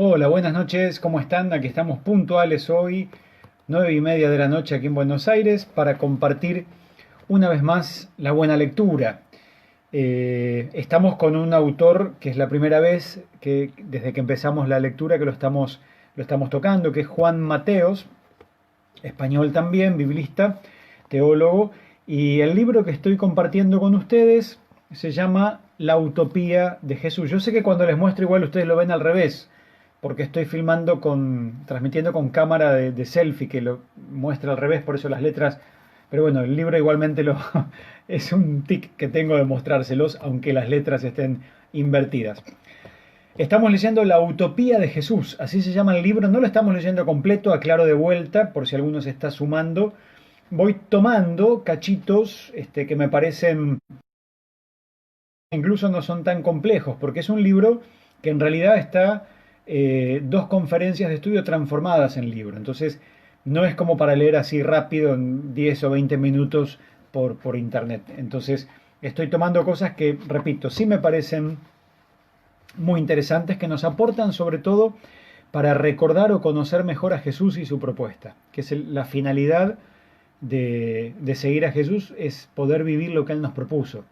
Hola, buenas noches, ¿cómo están? Aquí estamos puntuales hoy, 9:30 de la noche aquí en Buenos Aires, para compartir una vez más la buena lectura. Estamos con un autor que es la primera vez que desde que empezamos la lectura que lo estamos tocando, que es Juan Mateos, español también, biblista, teólogo, y el libro que estoy compartiendo con ustedes se llama La Utopía de Jesús. Yo sé que cuando les muestro igual ustedes lo ven al revés, porque estoy transmitiendo con cámara de selfie que lo muestra al revés, por eso las letras. Pero bueno, el libro igualmente es un tic que tengo de mostrárselos, aunque las letras estén invertidas. Estamos leyendo La Utopía de Jesús, así se llama el libro. No lo estamos leyendo completo, aclaro de vuelta, por si alguno se está sumando. Voy tomando cachitos que me parecen, incluso no son tan complejos, porque es un libro que en realidad está dos conferencias de estudio transformadas en libro. Entonces, no es como para leer así rápido en 10 o 20 minutos por internet. Entonces, estoy tomando cosas que, repito, sí me parecen muy interesantes, que nos aportan sobre todo para recordar o conocer mejor a Jesús y su propuesta, que es la finalidad de seguir a Jesús, es poder vivir lo que Él nos propuso.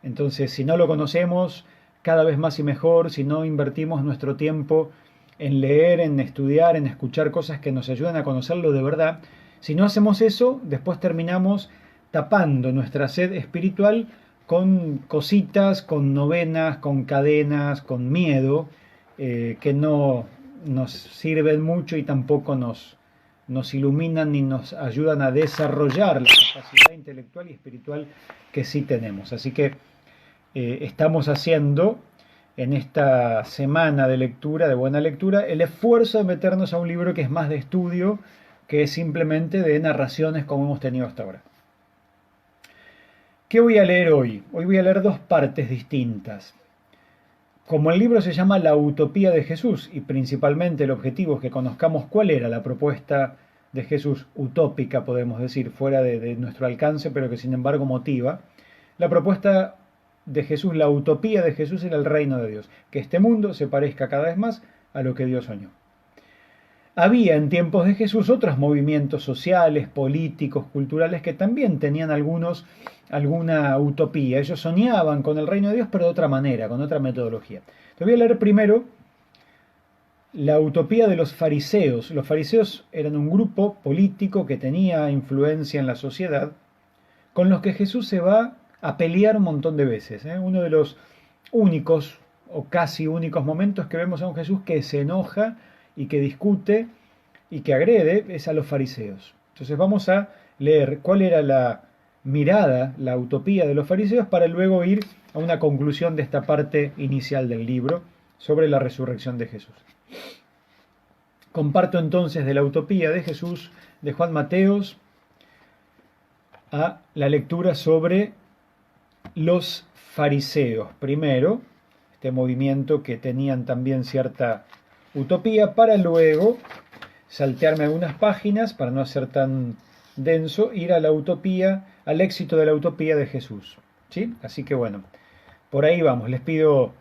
Entonces, si no lo conocemos cada vez más y mejor, si no invertimos nuestro tiempo en leer, en estudiar, en escuchar cosas que nos ayuden a conocerlo de verdad, si no hacemos eso, después terminamos tapando nuestra sed espiritual con cositas, con novenas, con cadenas, con miedo, que no nos sirven mucho y tampoco nos iluminan ni nos ayudan a desarrollar la capacidad intelectual y espiritual que sí tenemos. Así que estamos haciendo en esta semana de lectura, de buena lectura, el esfuerzo de meternos a un libro que es más de estudio, que es simplemente de narraciones como hemos tenido hasta ahora. ¿Qué voy a leer hoy? Hoy voy a leer dos partes distintas. Como el libro se llama La Utopía de Jesús y principalmente el objetivo es que conozcamos cuál era la propuesta de Jesús, utópica podemos decir, fuera de nuestro alcance, pero que sin embargo motiva, la propuesta de Jesús, la utopía de Jesús era el reino de Dios, que este mundo se parezca cada vez más a lo que Dios soñó. Había en tiempos de Jesús otros movimientos sociales, políticos, culturales que también tenían alguna utopía. Ellos soñaban con el reino de Dios, pero de otra manera, con otra metodología. Te voy a leer primero la utopía de los fariseos. Los fariseos eran un grupo político que tenía influencia en la sociedad, con los que Jesús se va a pelear un montón de veces. Uno de los únicos o casi únicos momentos que vemos a un Jesús que se enoja y que discute y que agrede es a los fariseos. Entonces vamos a leer cuál era la mirada, la utopía de los fariseos para luego ir a una conclusión de esta parte inicial del libro sobre la resurrección de Jesús. Comparto entonces de la utopía de Jesús de Juan Mateos a la lectura sobre los fariseos. Primero, este movimiento que tenían también cierta utopía, para luego saltearme algunas páginas para no ser tan denso, ir a la utopía, al éxito de la utopía de Jesús. ¿Sí? Así que bueno, por ahí vamos. Les pido,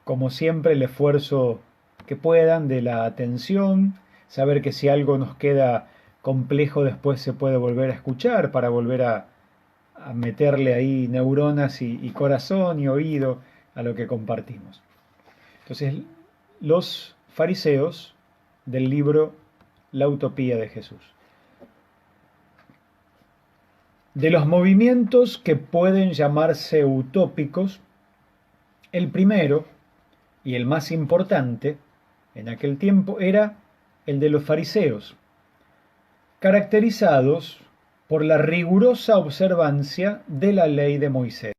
como siempre, el esfuerzo que puedan de la atención, saber que si algo nos queda complejo después se puede volver a escuchar para volver a meterle ahí neuronas y corazón y oído a lo que compartimos. Entonces, los fariseos del libro La Utopía de Jesús. De los movimientos que pueden llamarse utópicos, el primero y el más importante en aquel tiempo era el de los fariseos, caracterizados por la rigurosa observancia de la ley de Moisés.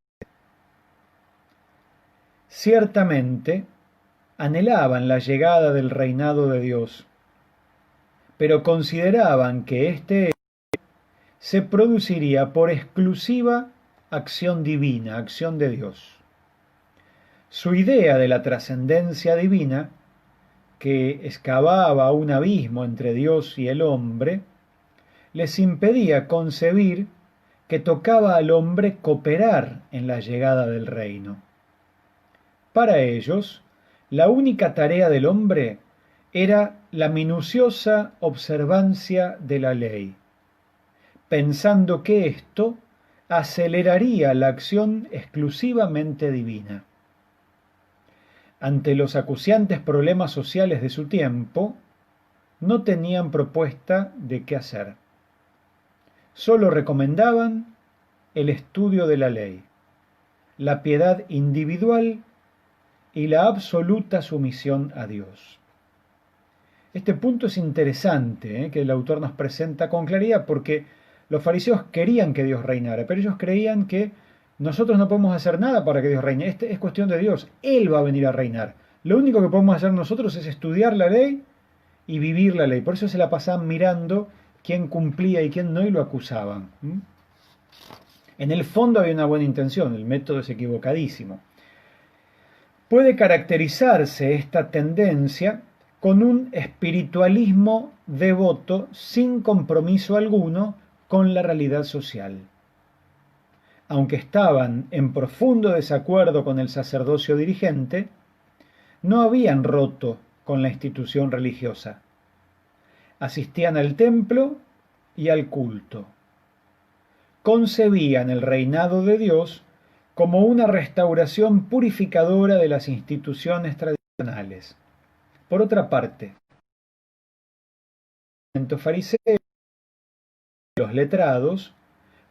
Ciertamente, anhelaban la llegada del reinado de Dios, pero consideraban que éste se produciría por exclusiva acción divina, acción de Dios. Su idea de la trascendencia divina, que excavaba un abismo entre Dios y el hombre, les impedía concebir que tocaba al hombre cooperar en la llegada del reino. Para ellos, la única tarea del hombre era la minuciosa observancia de la ley, pensando que esto aceleraría la acción exclusivamente divina. Ante los acuciantes problemas sociales de su tiempo, no tenían propuesta de qué hacer. Solo recomendaban el estudio de la ley, la piedad individual y la absoluta sumisión a Dios. Este punto es interesante, que el autor nos presenta con claridad, porque los fariseos querían que Dios reinara, pero ellos creían que nosotros no podemos hacer nada para que Dios reine. Este es cuestión de Dios. Él va a venir a reinar. Lo único que podemos hacer nosotros es estudiar la ley y vivir la ley. Por eso se la pasaban mirando quién cumplía y quién no, y lo acusaban. En el fondo había una buena intención, el método es equivocadísimo. Puede caracterizarse esta tendencia con un espiritualismo devoto sin compromiso alguno con la realidad social. Aunque estaban en profundo desacuerdo con el sacerdocio dirigente, no habían roto con la institución religiosa. Asistían al templo y al culto. Concebían el reinado de Dios como una restauración purificadora de las instituciones tradicionales. Por otra parte, los fariseos y los letrados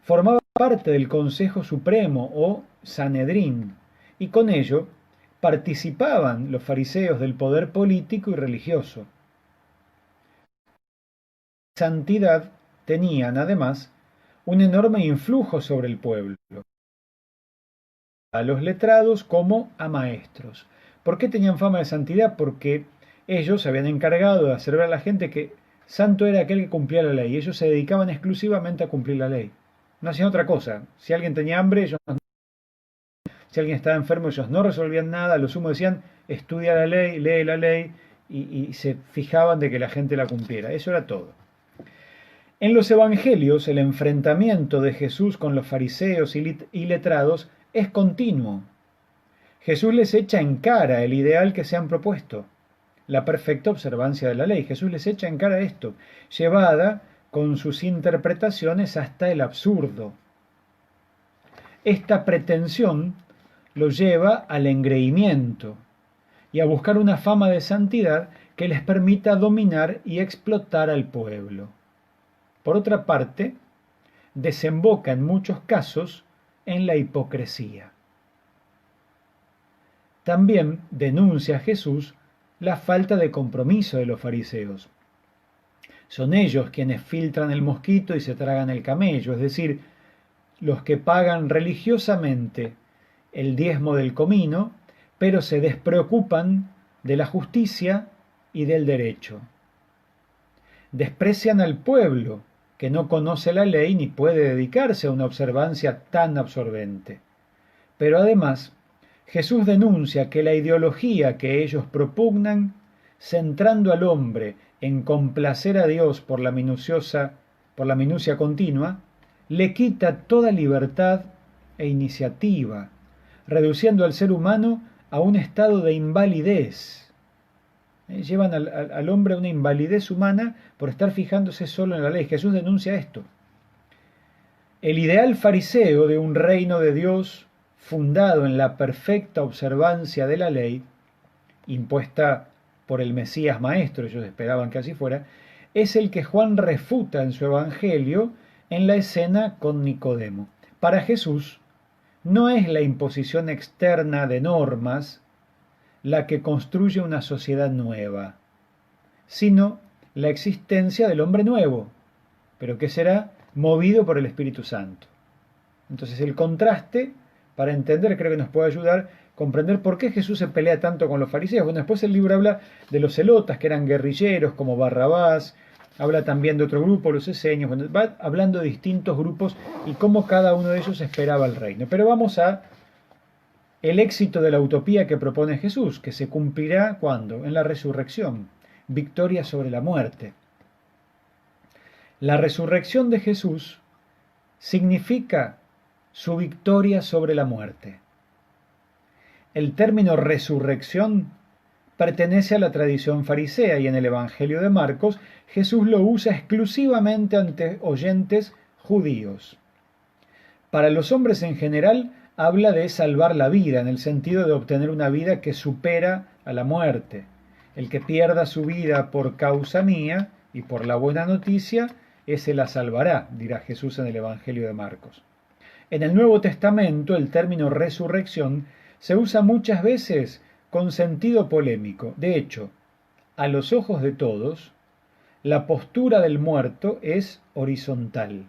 formaban parte del Consejo Supremo o Sanedrín, y con ello participaban los fariseos del poder político y religioso. Santidad tenían, además, un enorme influjo sobre el pueblo, a los letrados como a maestros. ¿Por qué tenían fama de santidad? Porque ellos se habían encargado de hacer ver a la gente que santo era aquel que cumplía la ley. Ellos se dedicaban exclusivamente a cumplir la ley. No hacían otra cosa. Si alguien tenía hambre, ellos no. Si alguien estaba enfermo, ellos no resolvían nada. Lo sumo decían, estudia la ley, lee la ley, y se fijaban de que la gente la cumpliera. Eso era todo. En los evangelios, el enfrentamiento de Jesús con los fariseos y letrados es continuo. Jesús les echa en cara el ideal que se han propuesto, la perfecta observancia de la ley. Jesús les echa en cara esto, llevada con sus interpretaciones hasta el absurdo. Esta pretensión lo lleva al engreimiento y a buscar una fama de santidad que les permita dominar y explotar al pueblo. Por otra parte, desemboca en muchos casos en la hipocresía. También denuncia Jesús la falta de compromiso de los fariseos. Son ellos quienes filtran el mosquito y se tragan el camello, es decir, los que pagan religiosamente el diezmo del comino, pero se despreocupan de la justicia y del derecho. Desprecian al pueblo, que no conoce la ley ni puede dedicarse a una observancia tan absorbente. Pero además, Jesús denuncia que la ideología que ellos propugnan, centrando al hombre en complacer a Dios por la minucia continua, le quita toda libertad e iniciativa, reduciendo al ser humano a un estado de invalidez. Llevan al hombre a una invalidez humana por estar fijándose solo en la ley. Jesús denuncia esto. El ideal fariseo de un reino de Dios fundado en la perfecta observancia de la ley, impuesta por el Mesías maestro, ellos esperaban que así fuera, es el que Juan refuta en su evangelio en la escena con Nicodemo. Para Jesús, no es la imposición externa de normas la que construye una sociedad nueva, sino la existencia del hombre nuevo, pero que será movido por el Espíritu Santo. Entonces el contraste, para entender, creo que nos puede ayudar a comprender por qué Jesús se pelea tanto con los fariseos. Bueno, después el libro habla de los celotas, que eran guerrilleros, como Barrabás, habla también de otro grupo, los esenios, bueno, va hablando de distintos grupos y cómo cada uno de ellos esperaba el reino. Pero vamos a el éxito de la utopía que propone Jesús, que se cumplirá ¿cuándo? En la resurrección, victoria sobre la muerte. La resurrección de Jesús significa su victoria sobre la muerte. El término resurrección pertenece a la tradición farisea y en el Evangelio de Marcos Jesús lo usa exclusivamente ante oyentes judíos. Para los hombres en general habla de salvar la vida, en el sentido de obtener una vida que supera a la muerte. El que pierda su vida por causa mía y por la buena noticia, ese la salvará, dirá Jesús en el Evangelio de Marcos. En el Nuevo Testamento el término resurrección se usa muchas veces con sentido polémico. De hecho, a los ojos de todos, la postura del muerto es horizontal,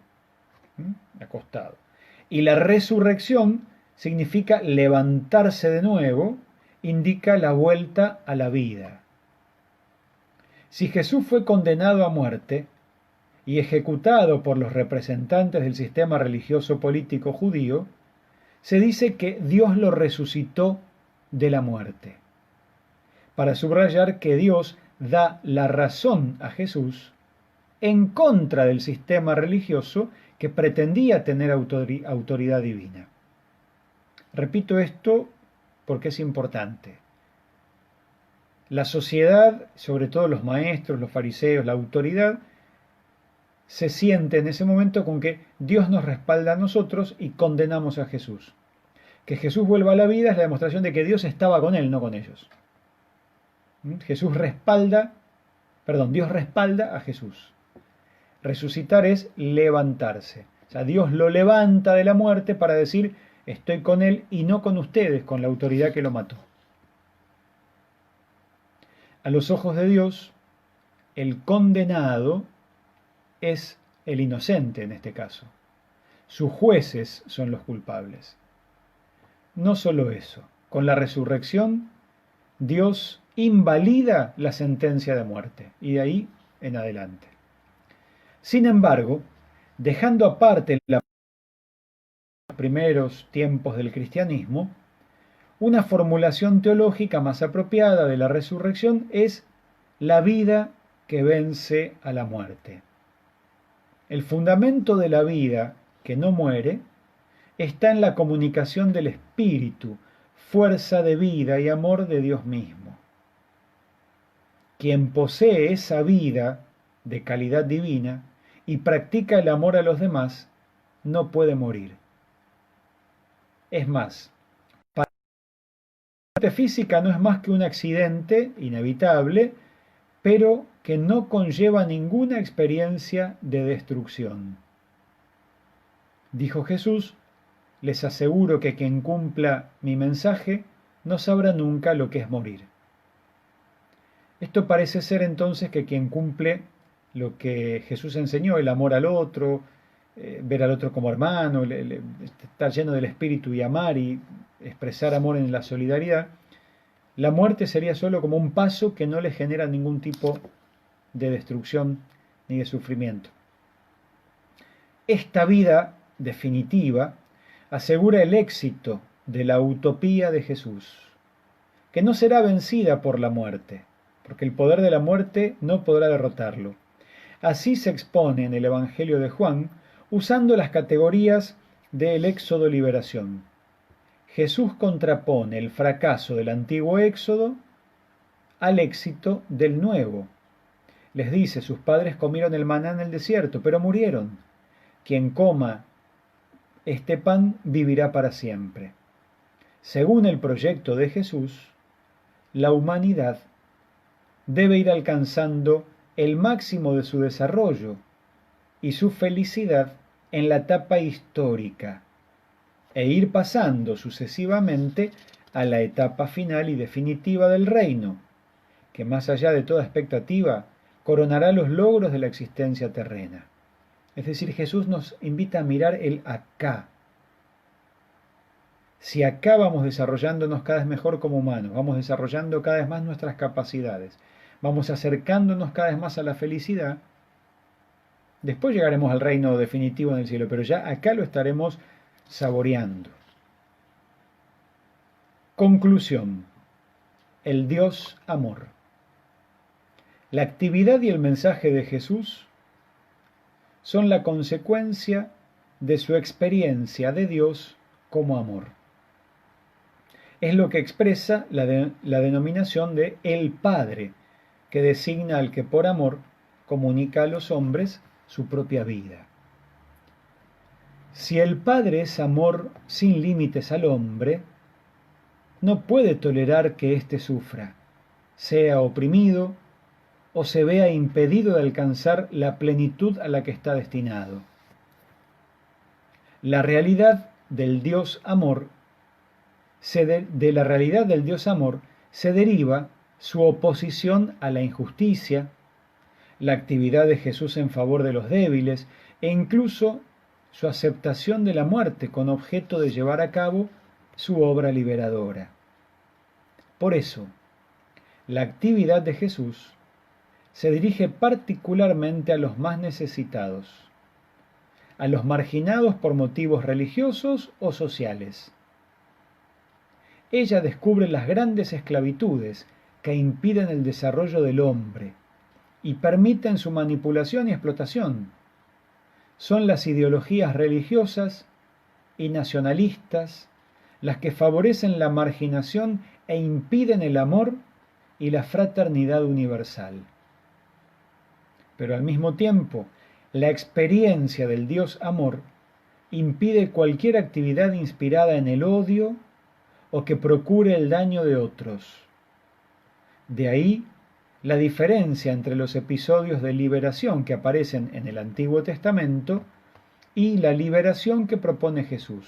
acostado. Y la resurrección significa levantarse de nuevo, indica la vuelta a la vida. Si Jesús fue condenado a muerte y ejecutado por los representantes del sistema religioso político judío, se dice que Dios lo resucitó de la muerte, para subrayar que Dios da la razón a Jesús en contra del sistema religioso que pretendía tener autoridad divina. Repito esto porque es importante. La sociedad, sobre todo los maestros, los fariseos, la autoridad, se siente en ese momento con que Dios nos respalda a nosotros y condenamos a Jesús. Que Jesús vuelva a la vida es la demostración de que Dios estaba con él, no con ellos. Dios respalda a Jesús. Resucitar es levantarse. O sea, Dios lo levanta de la muerte para decir, estoy con él y no con ustedes, con la autoridad que lo mató. A los ojos de Dios, el condenado es el inocente en este caso. Sus jueces son los culpables. No solo eso, con la resurrección, Dios invalida la sentencia de muerte y de ahí en adelante. Sin embargo, dejando aparte los primeros tiempos del cristianismo, una formulación teológica más apropiada de la resurrección es la vida que vence a la muerte. El fundamento de la vida que no muere está en la comunicación del Espíritu, fuerza de vida y amor de Dios mismo. Quien posee esa vida de calidad divina y practica el amor a los demás, no puede morir. Es más, para la muerte física no es más que un accidente inevitable, pero que no conlleva ninguna experiencia de destrucción. Dijo Jesús, les aseguro que quien cumpla mi mensaje no sabrá nunca lo que es morir. Esto parece ser entonces que quien cumple lo que Jesús enseñó, el amor al otro, ver al otro como hermano, estar lleno del Espíritu y amar y expresar amor en la solidaridad, la muerte sería solo como un paso que no le genera ningún tipo de destrucción ni de sufrimiento. Esta vida definitiva asegura el éxito de la utopía de Jesús, que no será vencida por la muerte, porque el poder de la muerte no podrá derrotarlo. Así se expone en el Evangelio de Juan, usando las categorías del Éxodo Liberación. Jesús contrapone el fracaso del antiguo Éxodo al éxito del nuevo. Les dice, sus padres comieron el maná en el desierto, pero murieron. Quien coma este pan vivirá para siempre. Según el proyecto de Jesús, la humanidad debe ir alcanzando el máximo de su desarrollo y su felicidad en la etapa histórica e ir pasando sucesivamente a la etapa final y definitiva del reino, que más allá de toda expectativa coronará los logros de la existencia terrena. Es decir, Jesús nos invita a mirar el acá. Si acá vamos desarrollándonos cada vez mejor como humanos, vamos desarrollando cada vez más nuestras capacidades, vamos acercándonos cada vez más a la felicidad, después llegaremos al reino definitivo en el cielo, pero ya acá lo estaremos saboreando. Conclusión. El Dios amor. La actividad y el mensaje de Jesús son la consecuencia de su experiencia de Dios como amor. es lo que expresa la denominación de el Padre, que designa al que por amor comunica a los hombres su propia vida. Si el Padre es amor sin límites al hombre, no puede tolerar que éste sufra, sea oprimido o se vea impedido de alcanzar la plenitud a la que está destinado. La realidad del Dios amor de la realidad del Dios amor se deriva su oposición a la injusticia, la actividad de Jesús en favor de los débiles e incluso su aceptación de la muerte con objeto de llevar a cabo su obra liberadora. Por eso, la actividad de Jesús se dirige particularmente a los más necesitados, a los marginados por motivos religiosos o sociales. Ella descubre las grandes esclavitudes que impiden el desarrollo del hombre y permiten su manipulación y explotación. Son las ideologías religiosas y nacionalistas las que favorecen la marginación e impiden el amor y la fraternidad universal. Pero al mismo tiempo, la experiencia del Dios amor impide cualquier actividad inspirada en el odio o que procure el daño de otros. De ahí la diferencia entre los episodios de liberación que aparecen en el Antiguo Testamento y la liberación que propone Jesús.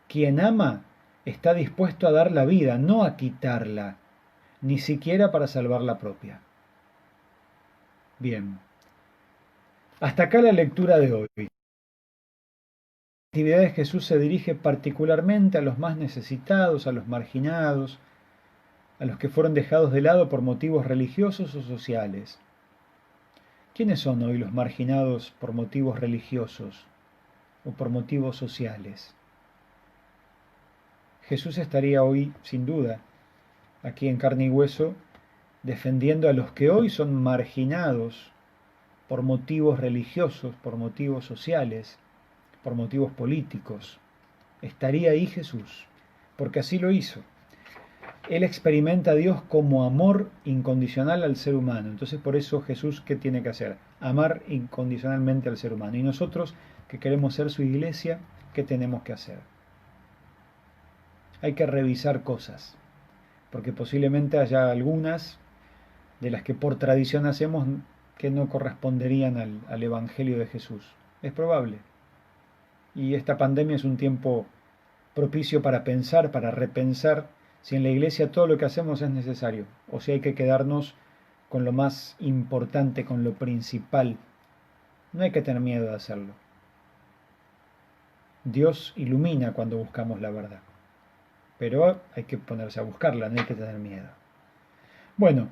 Quien ama está dispuesto a dar la vida, no a quitarla, ni siquiera para salvar la propia. Bien, hasta acá la lectura de hoy. La actividad de Jesús se dirige particularmente a los más necesitados, a los marginados, a los que fueron dejados de lado por motivos religiosos o sociales. ¿Quiénes son hoy los marginados por motivos religiosos o por motivos sociales? Jesús estaría hoy, sin duda, aquí en carne y hueso, defendiendo a los que hoy son marginados por motivos religiosos, por motivos sociales, por motivos políticos. Estaría ahí Jesús, porque así lo hizo. Él experimenta a Dios como amor incondicional al ser humano. Entonces por eso Jesús, ¿qué tiene que hacer? Amar incondicionalmente al ser humano. Y nosotros, que queremos ser su iglesia, ¿qué tenemos que hacer? Hay que revisar cosas, porque posiblemente haya algunas de las que por tradición hacemos que no corresponderían al Evangelio de Jesús. Es probable. Y esta pandemia es un tiempo propicio para pensar, para repensar si en la iglesia todo lo que hacemos es necesario, o si hay que quedarnos con lo más importante, con lo principal. No hay que tener miedo de hacerlo. Dios ilumina cuando buscamos la verdad, pero hay que ponerse a buscarla, no hay que tener miedo. Bueno,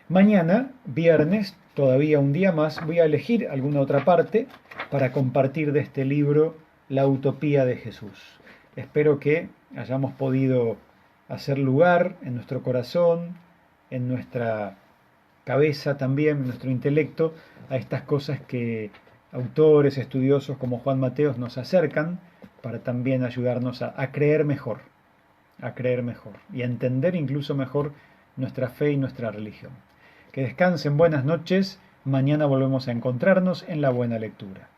mañana, viernes, todavía un día más, voy a elegir alguna otra parte para compartir de este libro, La Utopía de Jesús. Espero que hayamos podido hacer lugar en nuestro corazón, en nuestra cabeza también, en nuestro intelecto, a estas cosas que autores, estudiosos como Juan Mateos nos acercan para también ayudarnos a creer mejor y a entender incluso mejor nuestra fe y nuestra religión. Que descansen, buenas noches, mañana volvemos a encontrarnos en la buena lectura.